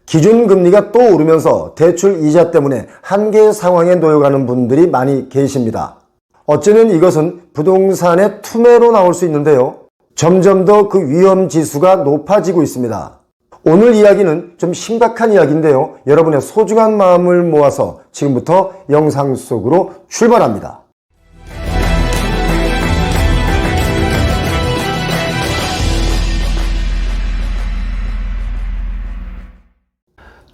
기준 금리가 또 오르면서 대출 이자 때문에 한계 상황에 놓여가는 분들이 많이 계십니다. 어쩌면 이것은 부동산의 투매로 나올 수 있는데요. 점점 더 그 위험 지수가 높아지고 있습니다. 오늘 이야기는 좀 심각한 이야기인데요. 여러분의 소중한 마음을 모아서 지금부터 영상 속으로 출발합니다.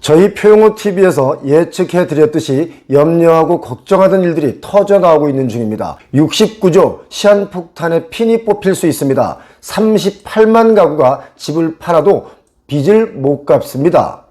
저희 표용호TV에서 예측해 드렸듯이 염려하고 걱정하던 일들이 터져나오고 있는 중입니다. 69조 시한폭탄의 핀이 뽑힐 수 있습니다. 38만 가구가 집을 팔아도 빚을 못 갚습니다.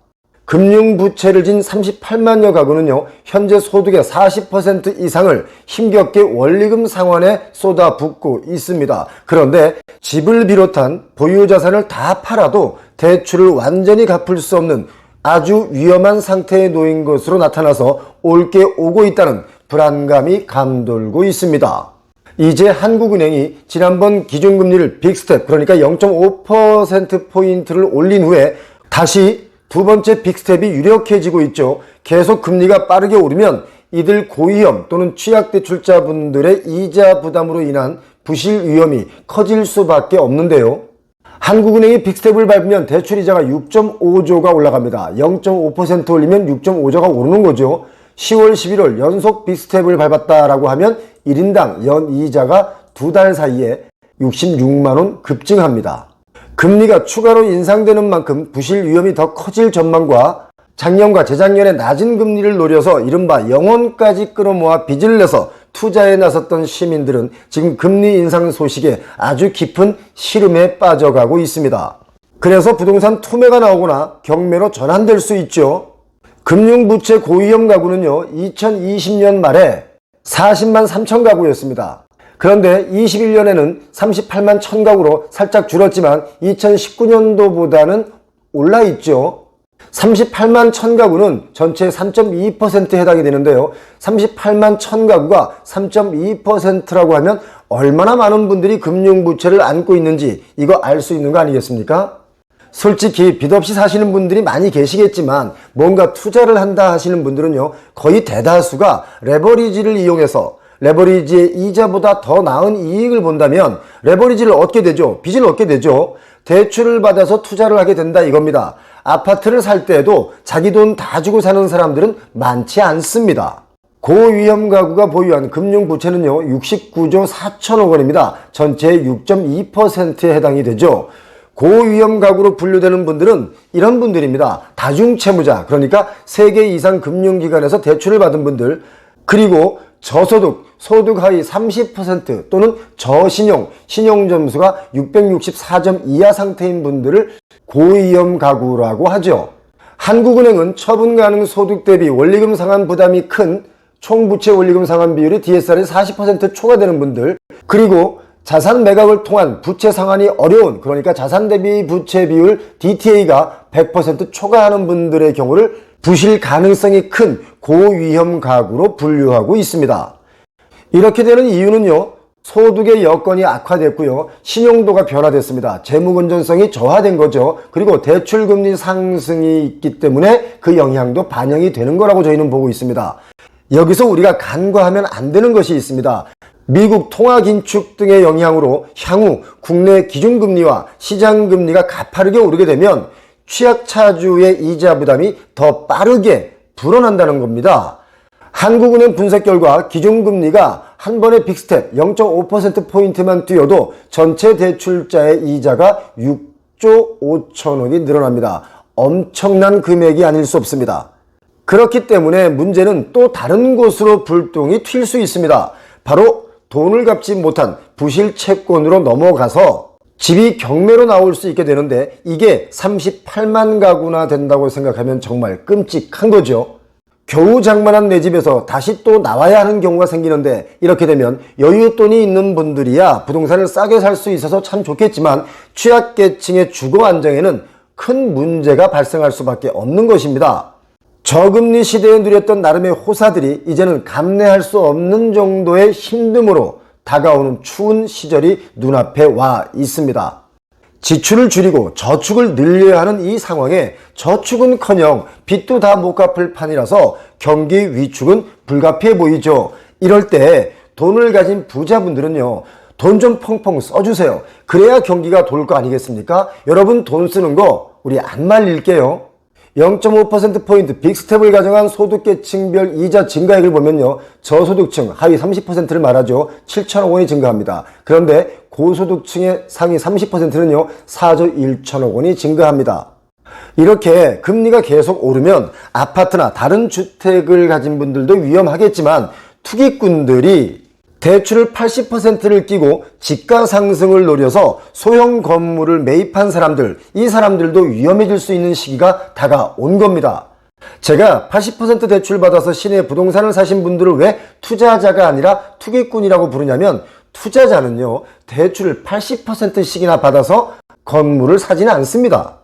금융부채를 진 38만여 가구는요, 현재 소득의 40% 이상을 힘겹게 원리금 상환에 쏟아붓고 있습니다. 그런데 집을 비롯한 보유자산을 다 팔아도 대출을 완전히 갚을 수 없는 아주 위험한 상태에 놓인 것으로 나타나서 올게 오고 있다는 불안감이 감돌고 있습니다. 이제 한국은행이 지난번 기준금리를 빅스텝, 그러니까 0.5%포인트를 올린 후에 다시 두 번째 빅스텝이 유력해지고 있죠. 계속 금리가 빠르게 오르면 이들 고위험 또는 취약대출자분들의 이자 부담으로 인한 부실 위험이 커질 수밖에 없는데요. 한국은행이 빅스텝을 밟으면 대출이자가 6.5조가 올라갑니다. 0.5% 올리면 6.5조가 오르는 거죠. 10월, 11월 연속 빅스텝을 밟았다라고 하면 1인당 연이자가 두 달 사이에 66만원 급증합니다. 금리가 추가로 인상되는 만큼 부실 위험이 더 커질 전망과 작년과 재작년에 낮은 금리를 노려서 이른바 영원까지 끌어모아 빚을 내서 투자에 나섰던 시민들은 지금 금리 인상 소식에 아주 깊은 시름에 빠져가고 있습니다. 그래서 부동산 투매가 나오거나 경매로 전환될 수 있죠. 금융부채 고위험 가구는요, 2020년 말에 40만 3천 가구였습니다. 그런데 21년에는 38만 1천 가구로 살짝 줄었지만 2019년도보다는 올라 있죠. 38만 1천 가구는 전체의 3.2%에 해당이 되는데요. 38만 1천 가구가 3.2%라고 하면 얼마나 많은 분들이 금융부채를 안고 있는지 이거 알 수 있는 거 아니겠습니까? 솔직히 빚 없이 사시는 분들이 많이 계시겠지만 뭔가 투자를 한다 하시는 분들은요, 거의 대다수가 레버리지를 이용해서 레버리지의 이자보다 더 나은 이익을 본다면 레버리지를 얻게 되죠. 빚을 얻게 되죠. 대출을 받아서 투자를 하게 된다 이겁니다. 아파트를 살 때에도 자기 돈 다 주고 사는 사람들은 많지 않습니다. 고위험 가구가 보유한 금융부채는요, 69조 4천억 원입니다. 전체의 6.2%에 해당이 되죠. 고위험 가구로 분류되는 분들은 이런 분들입니다. 다중채무자, 그러니까 3개 이상 금융기관에서 대출을 받은 분들, 그리고 저소득, 소득 하위 30% 또는 저신용, 신용점수가 664점 이하 상태인 분들을 고위험 가구라고 하죠. 한국은행은 처분 가능 소득 대비 원리금 상환 부담이 큰 총부채 원리금 상환 비율이 DSR이 40% 초과되는 분들, 그리고 자산 매각을 통한 부채 상환이 어려운, 그러니까 자산 대비 부채 비율 DTA가 100% 초과하는 분들의 경우를 부실 가능성이 큰 고위험 가구로 분류하고 있습니다. 이렇게 되는 이유는요, 소득의 여건이 악화됐고요, 신용도가 변화됐습니다. 재무 건전성이 저하된 거죠. 그리고 대출금리 상승이 있기 때문에 그 영향도 반영이 되는 거라고 저희는 보고 있습니다. 여기서 우리가 간과하면 안 되는 것이 있습니다. 미국 통화긴축 등의 영향으로 향후 국내 기준금리와 시장금리가 가파르게 오르게 되면 취약차주의 이자 부담이 더 빠르게 불어난다는 겁니다. 한국은행 분석 결과 기준금리가 한 번에 빅스텝 0.5%포인트만 뛰어도 전체 대출자의 이자가 6조 5천억이 늘어납니다. 엄청난 금액이 아닐 수 없습니다. 그렇기 때문에 문제는 또 다른 곳으로 불똥이 튈 수 있습니다. 바로 돈을 갚지 못한 부실 채권으로 넘어가서 집이 경매로 나올 수 있게 되는데, 이게 38만 가구나 된다고 생각하면 정말 끔찍한 거죠. 겨우 장만한 내 집에서 다시 또 나와야 하는 경우가 생기는데, 이렇게 되면 여윳돈이 있는 분들이야 부동산을 싸게 살 수 있어서 참 좋겠지만 취약계층의 주거 안정에는 큰 문제가 발생할 수밖에 없는 것입니다. 저금리 시대에 누렸던 나름의 호사들이 이제는 감내할 수 없는 정도의 힘듦으로 다가오는 추운 시절이 눈앞에 와 있습니다. 지출을 줄이고 저축을 늘려야 하는 이 상황에 저축은커녕 빚도 다 못 갚을 판이라서 경기 위축은 불가피해 보이죠. 이럴 때 돈을 가진 부자분들은요, 돈 좀 펑펑 써주세요. 그래야 경기가 돌 거 아니겠습니까? 여러분 돈 쓰는 거 우리 안 말릴게요. 0.5%포인트 빅스텝을 가져간 소득계층별 이자 증가액을 보면요, 저소득층 하위 30%를 말하죠. 7천억 원이 증가합니다. 그런데 고소득층의 상위 30%는요 4조 1천억 원이 증가합니다. 이렇게 금리가 계속 오르면 아파트나 다른 주택을 가진 분들도 위험하겠지만 투기꾼들이 대출을 80%를 끼고 집가 상승을 노려서 소형 건물을 매입한 사람들, 이 사람들도 위험해질 수 있는 시기가 다가온 겁니다. 제가 80% 대출 받아서 시내 부동산을 사신 분들을 왜 투자자가 아니라 투기꾼이라고 부르냐면, 투자자는요 대출을 80%씩이나 받아서 건물을 사지는 않습니다.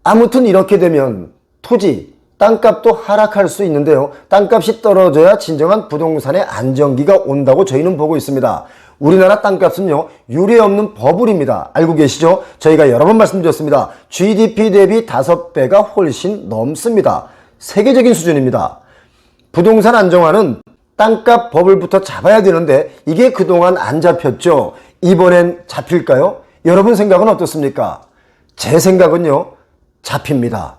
아무튼 이렇게 되면 토지, 땅값도 하락할 수 있는데요, 땅값이 떨어져야 진정한 부동산의 안정기가 온다고 저희는 보고 있습니다. 우리나라 땅값은요 유례없는 버블입니다. 알고 계시죠? 저희가 여러 번 말씀드렸습니다. GDP 대비 5배가 훨씬 넘습니다. 세계적인 수준입니다. 부동산 안정화는 땅값 버블부터 잡아야 되는데 이게 그동안 안 잡혔죠. 이번엔 잡힐까요? 여러분 생각은 어떻습니까? 제 생각은요, 잡힙니다.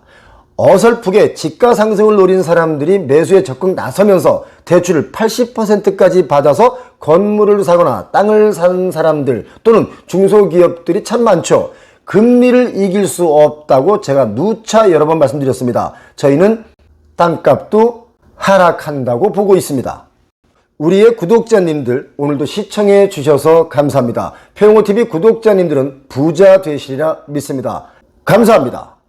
어설프게 집가 상승을 노린 사람들이 매수에 적극 나서면서 대출을 80%까지 받아서 건물을 사거나 땅을 산 사람들 또는 중소기업들이 참 많죠. 금리를 이길 수 없다고 제가 누차 여러 번 말씀드렸습니다. 저희는 땅값도 하락한다고 보고 있습니다. 우리의 구독자님들 오늘도 시청해 주셔서 감사합니다. 표용호TV 구독자님들은 부자 되시리라 믿습니다. 감사합니다.